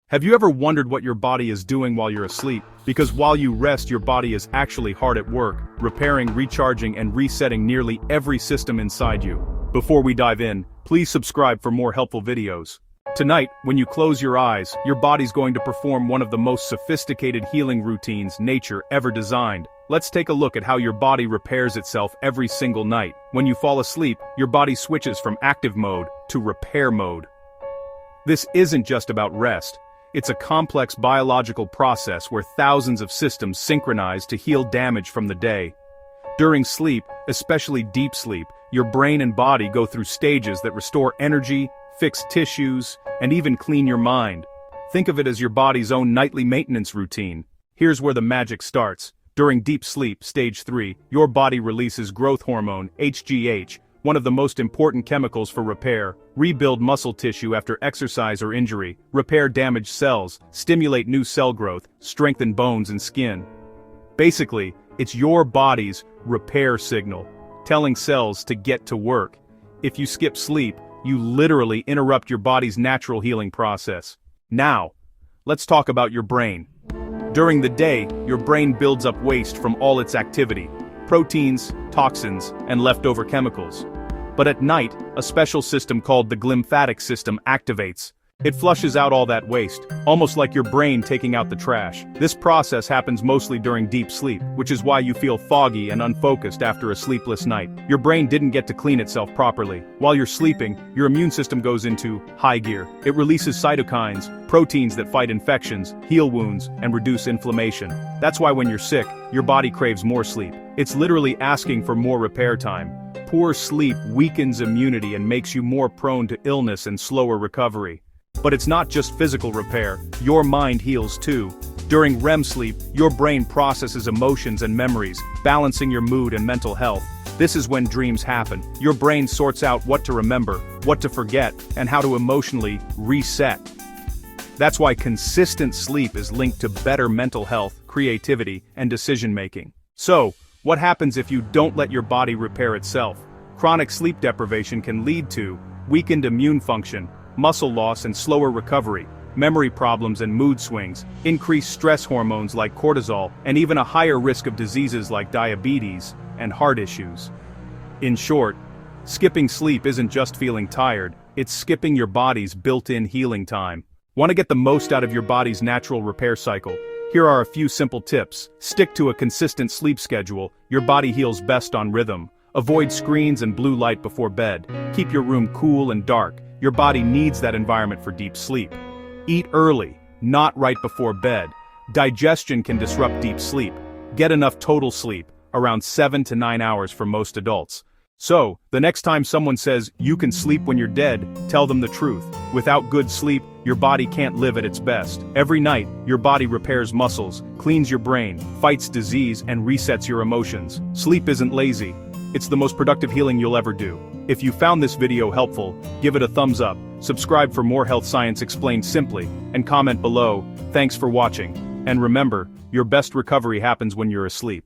Have you ever wondered what your body is doing while you're asleep? Because while you rest, your body is actually hard at work, repairing, recharging, and resetting nearly every system inside you. Before we dive in, please subscribe for more helpful videos. Tonight, when you close your eyes, your body's going to perform one of the most sophisticated healing routines nature ever designed. Let's take a look at how your body repairs itself every single night. When you fall asleep, your body switches from active mode to repair mode. This isn't just about rest. It's a complex biological process where thousands of systems synchronize to heal damage from the day. During sleep, especially deep sleep, your brain and body go through stages that restore energy, fix tissues, and even clean your mind. Think of it as your body's own nightly maintenance routine. Here's where the magic starts. During deep sleep, stage 3, your body releases growth hormone, HGH, one of the most important chemicals for repair, rebuild muscle tissue after exercise or injury, repair damaged cells, stimulate new cell growth, strengthen bones and skin. Basically, it's your body's repair signal, telling cells to get to work. If you skip sleep, you literally interrupt your body's natural healing process. Now, let's talk about your brain. During the day, your brain builds up waste from all its activity, proteins, toxins, and leftover chemicals. But at night, a special system called the glymphatic system activates. It flushes out all that waste, almost like your brain taking out the trash. This process happens mostly during deep sleep, which is why you feel foggy and unfocused after a sleepless night. Your brain didn't get to clean itself properly. While you're sleeping, your immune system goes into high gear. It releases cytokines, proteins that fight infections, heal wounds, and reduce inflammation. That's why when you're sick, your body craves more sleep. It's literally asking for more repair time. Poor sleep weakens immunity and makes you more prone to illness and slower recovery. But it's not just physical repair, your mind heals too. During REM sleep, your brain processes emotions and memories, balancing your mood and mental health. This is when dreams happen. Your brain sorts out what to remember, what to forget, and how to emotionally reset. That's why consistent sleep is linked to better mental health, creativity, and decision-making. So, what happens if you don't let your body repair itself? Chronic sleep deprivation can lead to weakened immune function, muscle loss and slower recovery, memory problems and mood swings, increased stress hormones like cortisol, and even a higher risk of diseases like diabetes and heart issues. In short, skipping sleep isn't just feeling tired, it's skipping your body's built-in healing time. Want to get the most out of your body's natural repair cycle? Here are a few simple tips. Stick to a consistent sleep schedule. Your body heals best on rhythm. Avoid screens and blue light before bed. Keep your room cool and dark. Your body needs that environment for deep sleep. Eat early, not right before bed. Digestion can disrupt deep sleep. Get enough total sleep, around 7 to 9 hours for most adults. So, the next time someone says you can sleep when you're dead, tell them the truth. Without good sleep, your body can't live at its best. Every night, your body repairs muscles, cleans your brain, fights disease, and resets your emotions. Sleep isn't lazy. It's the most productive healing you'll ever do. If you found this video helpful, give it a thumbs up, subscribe for more health science explained simply, and comment below. Thanks for watching. And remember, your best recovery happens when you're asleep.